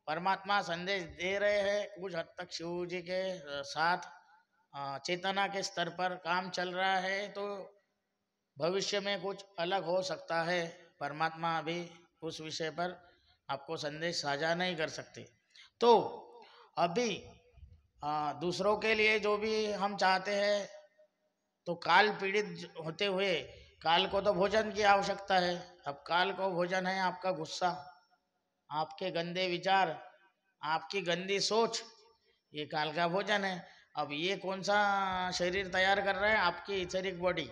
परमात्मा संदेश दे रहे हैं, कुछ हद तक शिव जी के साथ चेतना के स्तर पर काम चल रहा है। तो भविष्य में कुछ अलग हो सकता है। परमात्मा अभी उस विषय पर आपको संदेश साझा नहीं कर सकते। तो अभी दूसरों के लिए जो भी हम चाहते हैं, तो काल पीड़ित होते हुए काल को तो भोजन की आवश्यकता है। अब काल को भोजन है आपका गुस्सा, आपके गंदे विचार, आपकी गंदी सोच, ये काल का भोजन है। अब ये कौन सा शरीर तैयार कर रहा है? आपकी इथरिक बॉडी।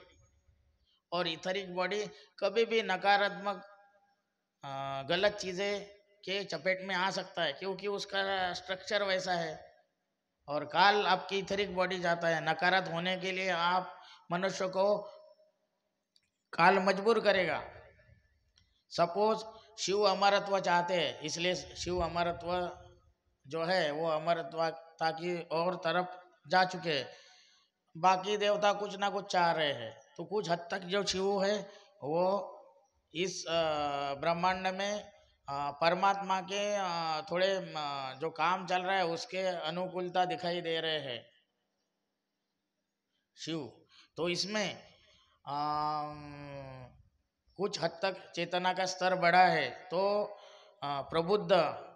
और इथरिक बॉडी कभी भी नकारात्मक गलत चीज़ें के चपेट में आ सकता है, क्योंकि उसका स्ट्रक्चर वैसा है। और काल आपकी इथरिक बॉडी जाता है, नकारात्मक होने के लिए आप मनुष्य को काल मजबूर करेगा। सपोज शिव अमरत्व चाहते हैं, इसलिए शिव अमरत्व जो है वो अमरत्वता की और तरफ जा चुके हैं। बाकी देवता कुछ ना कुछ चाह रहे हैं। तो कुछ हद तक जो शिव है वो इस ब्रह्मांड में परमात्मा के थोड़े जो काम चल रहा है उसके अनुकूलता दिखाई दे रहे हैं शिव। तो इसमें कुछ हद तक चेतना का स्तर बढ़ा है। तो प्रबुद्ध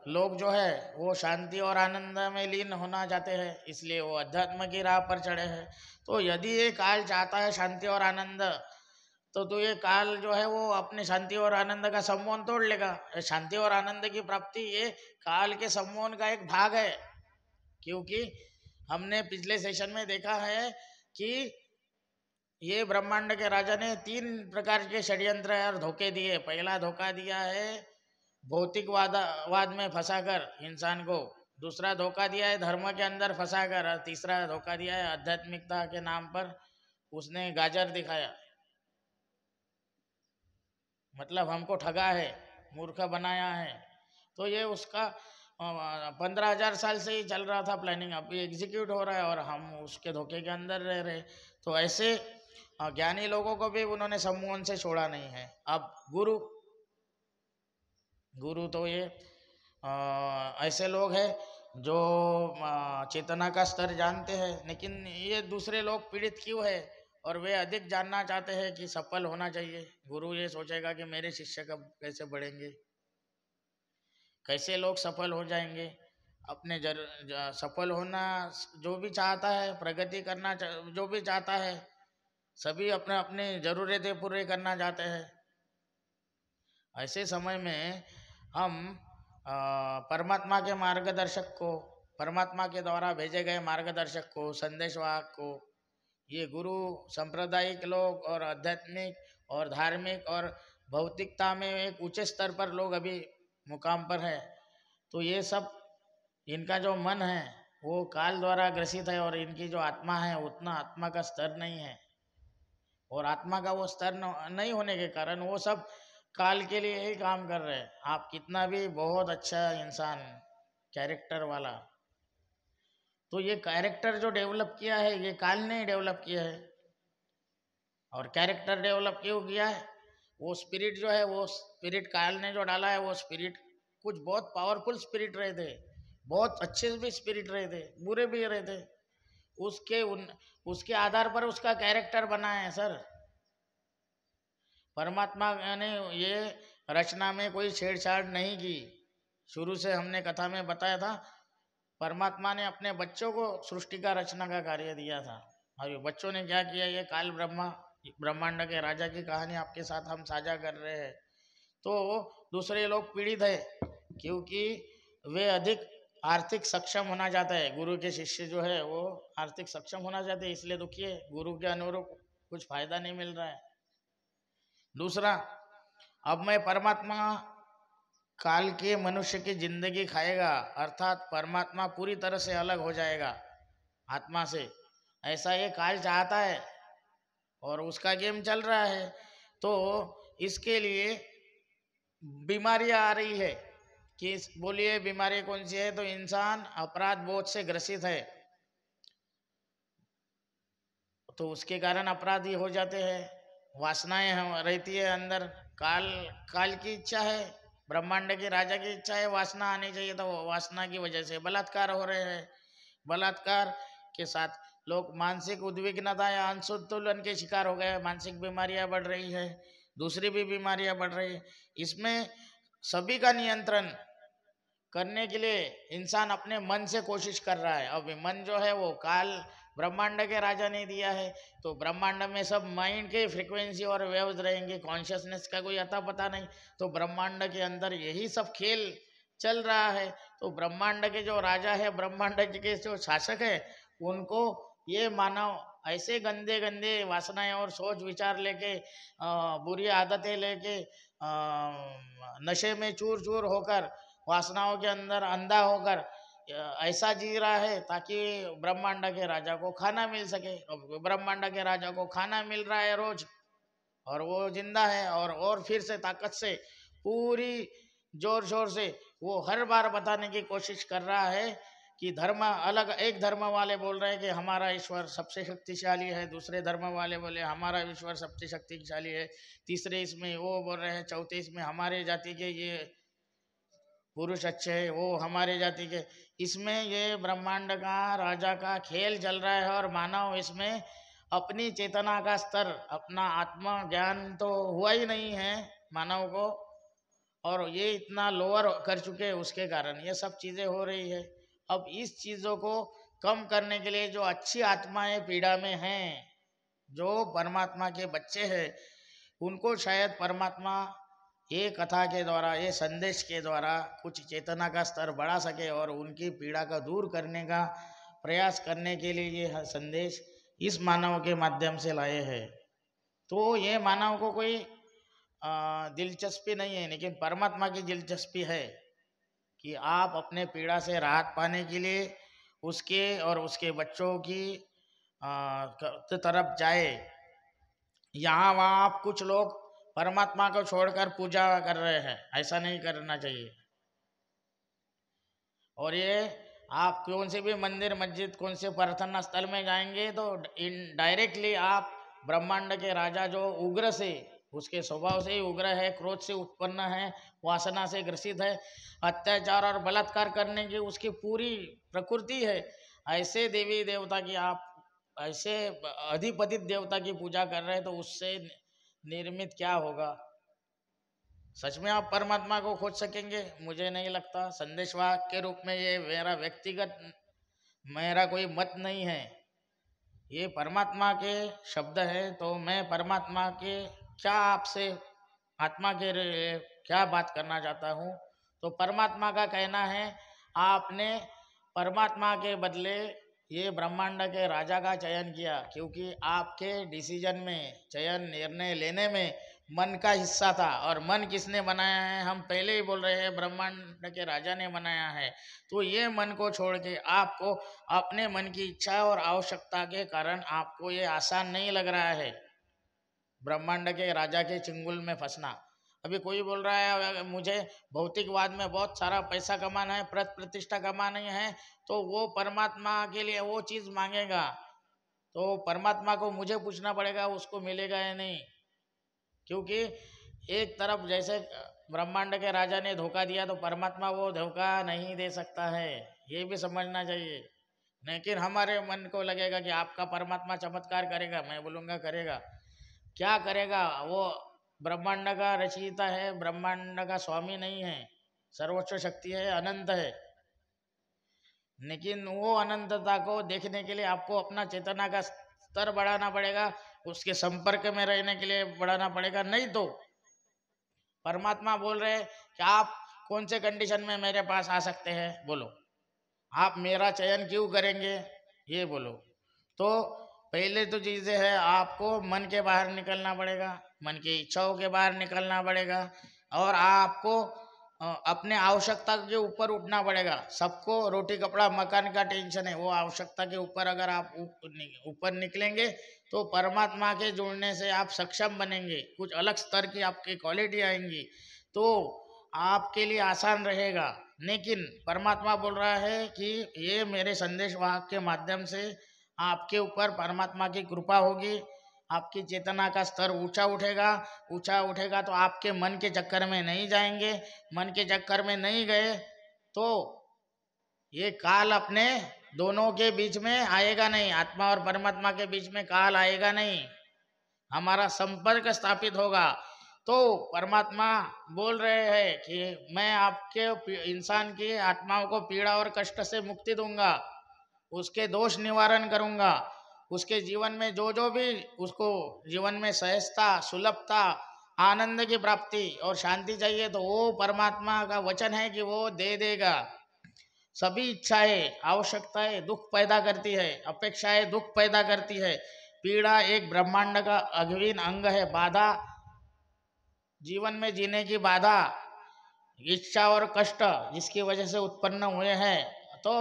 लोग जो है वो शांति और आनंद में लीन होना चाहते हैं, इसलिए वो अध्यात्म की राह पर चढ़े हैं। तो यदि ये काल चाहता है शांति और आनंद, तो ये काल जो है वो अपने शांति और आनंद का सम्मोहन तोड़ लेगा। शांति और आनंद की प्राप्ति ये काल के सम्मोहन का एक भाग है। क्योंकि हमने पिछले सेशन में देखा है कि ये ब्रह्मांड के राजा ने 3 प्रकार के षड्यंत्र और धोखे दिए। पहला धोखा दिया है भौतिकवाद में फंसाकर इंसान को, दूसरा धोखा दिया है धर्म के अंदर फंसाकर, और तीसरा धोखा दिया है आध्यात्मिकता के नाम पर उसने गाजर दिखाया, मतलब हमको ठगा है, मूर्ख बनाया है। तो ये उसका 15,000 साल से ही चल रहा था प्लानिंग, अभी एग्जीक्यूट हो रहा है और हम उसके धोखे के अंदर रह रहे। तो ऐसे ज्ञानी लोगों को भी उन्होंने सम्मोहन से छोड़ा नहीं है। अब गुरु तो ये ऐसे लोग हैं जो चेतना का स्तर जानते हैं, लेकिन ये दूसरे लोग पीड़ित क्यों है और वे अधिक जानना चाहते हैं कि सफल होना चाहिए। गुरु ये सोचेगा कि मेरे शिष्य कब कैसे बढ़ेंगे, कैसे लोग सफल हो जाएंगे। अपने सफल होना जो भी चाहता है, प्रगति करना जो भी चाहता है, सभी अपने अपने जरूरतें पूरे करना चाहते हैं। ऐसे समय में हम परमात्मा के मार्गदर्शक को, परमात्मा के द्वारा भेजे गए मार्गदर्शक को, संदेशवाहक को, ये गुरु सांप्रदायिक लोग और आध्यात्मिक और धार्मिक और भौतिकता में एक ऊंचे स्तर पर लोग अभी मुकाम पर है। तो ये सब इनका जो मन है वो काल द्वारा ग्रसित है और इनकी जो आत्मा है उतना आत्मा का स्तर नहीं है, और आत्मा का वो स्तर नहीं होने के कारण वो सब काल के लिए ही काम कर रहे हैं। आप कितना भी बहुत अच्छा इंसान, कैरेक्टर वाला, तो ये कैरेक्टर जो डेवलप किया है ये काल ने डेवलप किया है। और कैरेक्टर डेवलप क्यों किया है? वो स्पिरिट जो है, वो स्पिरिट काल ने जो डाला है, वो स्पिरिट कुछ बहुत पावरफुल स्पिरिट रहे थे, बहुत अच्छे भी स्पिरिट रहे थे, बुरे भी रहे थे। उसके आधार पर उसका कैरेक्टर बना है सर। परमात्मा ने ये रचना में कोई छेड़छाड़ नहीं की। शुरू से हमने कथा में बताया था, परमात्मा ने अपने बच्चों को सृष्टि का रचना का कार्य दिया था। अभी बच्चों ने क्या किया, ये काल ब्रह्मांड के राजा की कहानी आपके साथ हम साझा कर रहे हैं। तो दूसरे लोग पीड़ित है क्योंकि वे अधिक आर्थिक सक्षम होना चाहते हैं। गुरु के शिष्य जो है वो आर्थिक सक्षम होना चाहते हैं, इसलिए दुखी है, गुरु के अनुरूप कुछ फायदा नहीं मिल रहा है। दूसरा, अब मैं परमात्मा काल के मनुष्य की जिंदगी खाएगा, अर्थात परमात्मा पूरी तरह से अलग हो जाएगा आत्मा से, ऐसा ये काल चाहता है और उसका गेम चल रहा है। तो इसके लिए बीमारियां आ रही है कि बोलिए बीमारी कौन सी है? तो इंसान अपराध बोध से ग्रसित है, तो उसके कारण अपराधी हो जाते हैं। वासनाएं हम रहती है अंदर, काल की इच्छा है, ब्रह्मांड के राजा की इच्छा है, वासना आनी चाहिए, तो वासना की वजह से बलात्कार हो रहे हैं। बलात्कार के साथ लोग मानसिक उद्विग्नता या असंतुलन के शिकार हो गए, मानसिक बीमारियां बढ़ रही है, दूसरी भी बीमारियां बढ़ रही है। इसमें सभी का नियंत्रण करने के लिए इंसान अपने मन से कोशिश कर रहा है। अब मन जो है वो काल ब्रह्मांड के राजा ने दिया है, तो ब्रह्मांड में सब माइंड के फ्रीक्वेंसी और वेव्स रहेंगे, कॉन्शियसनेस का कोई अता पता नहीं। तो ब्रह्मांड के अंदर यही सब खेल चल रहा है। तो ब्रह्मांड के जो राजा है, ब्रह्मांड के जो शासक है, उनको ये मानव ऐसे गंदे गंदे वासनाएं और सोच विचार लेके, बुरी आदतें लेके, नशे में चूर चूर होकर, वासनाओं के अंदर अंधा होकर ऐसा जी रहा है ताकि ब्रह्मांड के राजा को खाना मिल सके। ब्रह्मांड के राजा को खाना मिल रहा है रोज, और वो जिंदा है और फिर से ताकत से पूरी जोर शोर से वो हर बार बताने की कोशिश कर रहा है कि धर्म अलग, एक धर्म वाले बोल रहे हैं कि हमारा ईश्वर सबसे शक्तिशाली है, दूसरे धर्म वाले बोले हमारा ईश्वर सबसे शक्तिशाली है, तीसरे इसमें वो बोल रहे हैं, चौथे इसमें हमारे जाति के ये पुरुष अच्छे हैं, वो हमारे जाति के। इसमें ये ब्रह्मांड का राजा का खेल चल रहा है और मानव इसमें अपनी चेतना का स्तर, अपना आत्मा ज्ञान तो हुआ ही नहीं है मानव को, और ये इतना लोअर कर चुके हैं, उसके कारण ये सब चीज़ें हो रही है। अब इस चीज़ों को कम करने के लिए जो अच्छी आत्माएं पीड़ा में हैं, जो परमात्मा के बच्चे हैं, उनको शायद परमात्मा ये कथा के द्वारा, ये संदेश के द्वारा कुछ चेतना का स्तर बढ़ा सके और उनकी पीड़ा का दूर करने का प्रयास करने के लिए ये संदेश इस मानव के माध्यम से लाए हैं। तो ये मानव को कोई दिलचस्पी नहीं है, लेकिन परमात्मा की दिलचस्पी है कि आप अपने पीड़ा से राहत पाने के लिए उसके और उसके बच्चों की तरफ जाए। यहाँ वहाँ आप कुछ लोग परमात्मा को छोड़कर पूजा कर रहे हैं, ऐसा नहीं करना चाहिए। और ये आप कौन से भी मंदिर मस्जिद कौन से प्रार्थना स्थल में जाएंगे तो डायरेक्टली आप ब्रह्मांड के राजा जो उग्र से, उसके स्वभाव से ही उग्र है, क्रोध से उत्पन्न है, वासना से ग्रसित है, अत्याचार और बलात्कार करने की उसकी पूरी प्रकृति है, ऐसे देवी देवता की आप ऐसे अधिपतित देवता की पूजा कर रहे हैं, तो उससे निर्मित क्या होगा? सच में आप परमात्मा को खोज सकेंगे? मुझे नहीं लगता। संदेशवाहक के रूप में ये मेरा व्यक्तिगत, मेरा कोई मत नहीं है, ये परमात्मा के शब्द है। तो मैं परमात्मा के क्या आपसे आत्मा के क्या बात करना चाहता हूँ, तो परमात्मा का कहना है आपने परमात्मा के बदले ये ब्रह्मांड के राजा का चयन किया, क्योंकि आपके डिसीजन में, चयन निर्णय लेने में मन का हिस्सा था। और मन किसने बनाया है? हम पहले ही बोल रहे हैं, ब्रह्मांड के राजा ने बनाया है। तो ये मन को छोड़ के आपको अपने मन की इच्छा और आवश्यकता के कारण आपको ये आसान नहीं लग रहा है ब्रह्मांड के राजा के चंगुल में फंसना। अभी कोई बोल रहा है मुझे भौतिकवाद में बहुत सारा पैसा कमाना है, प्रतिष्ठा कमानी है, तो वो परमात्मा के लिए वो चीज़ मांगेगा, तो परमात्मा को मुझे पूछना पड़ेगा उसको मिलेगा या नहीं। क्योंकि एक तरफ जैसे ब्रह्मांड के राजा ने धोखा दिया, तो परमात्मा वो धोखा नहीं दे सकता है, ये भी समझना चाहिए। लेकिन हमारे मन को लगेगा कि आपका परमात्मा चमत्कार करेगा, मैं बोलूँगा करेगा। क्या करेगा? वो ब्रह्मांड का रचयिता है, ब्रह्मांड का स्वामी नहीं है, सर्वोच्च शक्ति है, अनंत है। लेकिन वो अनंतता को देखने के लिए आपको अपना चेतना का स्तर बढ़ाना पड़ेगा, उसके संपर्क में रहने के लिए बढ़ाना पड़ेगा। नहीं तो परमात्मा बोल रहे हैं कि आप कौन से कंडीशन में मेरे पास आ सकते हैं, बोलो। आप मेरा चयन क्यों करेंगे, ये बोलो। तो पहले तो चीज़ें है, आपको मन के बाहर निकलना पड़ेगा, मन की इच्छाओं के बाहर निकलना पड़ेगा, और आपको अपने आवश्यकता के ऊपर उठना पड़ेगा। सबको रोटी कपड़ा मकान का टेंशन है, वो आवश्यकता के ऊपर अगर आप ऊपर निकलेंगे तो परमात्मा के जुड़ने से आप सक्षम बनेंगे, कुछ अलग स्तर की आपकी क्वालिटी आएंगी, तो आपके लिए आसान रहेगा। लेकिन परमात्मा बोल रहा है कि ये मेरे संदेश वाहक के माध्यम से आपके ऊपर परमात्मा की कृपा होगी, आपकी चेतना का स्तर ऊंचा उठेगा। ऊंचा उठेगा तो आपके मन के चक्कर में नहीं जाएंगे, मन के चक्कर में नहीं गए तो ये काल अपने दोनों के बीच में आएगा नहीं, आत्मा और परमात्मा के बीच में काल आएगा नहीं, हमारा संपर्क स्थापित होगा। तो परमात्मा बोल रहे हैं कि मैं आपके इंसान की आत्माओं को पीड़ा और कष्ट से मुक्ति दूंगा, उसके दोष निवारण करूंगा, उसके जीवन में जो जो भी उसको जीवन में सहजता, सुलभता, आनंद की प्राप्ति और शांति चाहिए, तो वो परमात्मा का वचन है कि वो दे देगा। सभी इच्छाएं, आवश्यकताएं दुख पैदा करती है, अपेक्षाएं दुख पैदा करती है। पीड़ा एक ब्रह्मांड का अभिन्न अंग है, बाधा, जीवन में जीने की बाधा, इच्छा और कष्ट जिसकी वजह से उत्पन्न हुए हैं। तो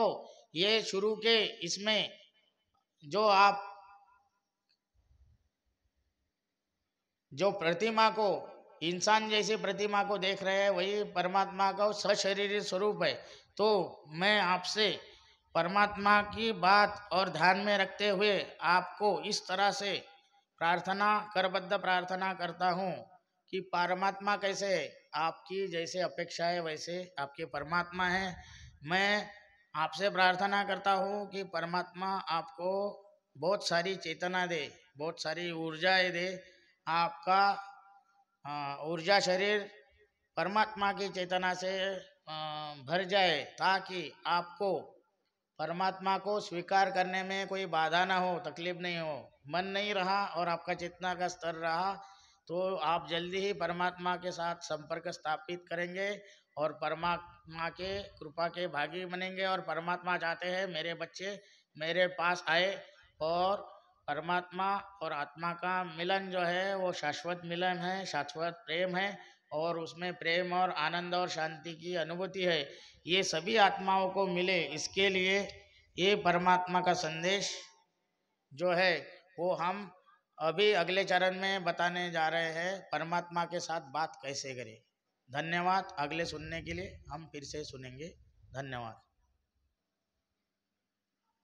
ये शुरू के इसमें जो आप जो प्रतिमा को इंसान जैसी प्रतिमा को देख रहे हैं वही परमात्मा का सशरीरी स्वरूप है। तो मैं आपसे परमात्मा की बात और ध्यान में रखते हुए आपको इस तरह से प्रार्थना करबद्ध प्रार्थना करता हूँ कि परमात्मा कैसे है, आपकी जैसे अपेक्षा है वैसे आपके परमात्मा है। मैं आपसे प्रार्थना करता हूँ कि परमात्मा आपको बहुत सारी चेतना दे, बहुत सारी ऊर्जाएं दे। आपका ऊर्जा शरीर परमात्मा की चेतना से भर जाए, ताकि आपको परमात्मा को स्वीकार करने में कोई बाधा ना हो, तकलीफ नहीं हो। मन नहीं रहा और आपका चेतना का स्तर रहा तो आप जल्दी ही परमात्मा के साथ संपर्क स्थापित करेंगे और परमात्मा के कृपा के भागी बनेंगे। और परमात्मा चाहते हैं मेरे बच्चे मेरे पास आए और परमात्मा और आत्मा का मिलन जो है वो शाश्वत मिलन है, शाश्वत प्रेम है, और उसमें प्रेम और आनंद और शांति की अनुभूति है। ये सभी आत्माओं को मिले, इसके लिए ये परमात्मा का संदेश जो है वो हम अभी अगले चरण में बताने जा रहे हैं, परमात्मा के साथ बात कैसे करें। धन्यवाद। अगले सुनने के लिए हम फिर से सुनेंगे। धन्यवाद।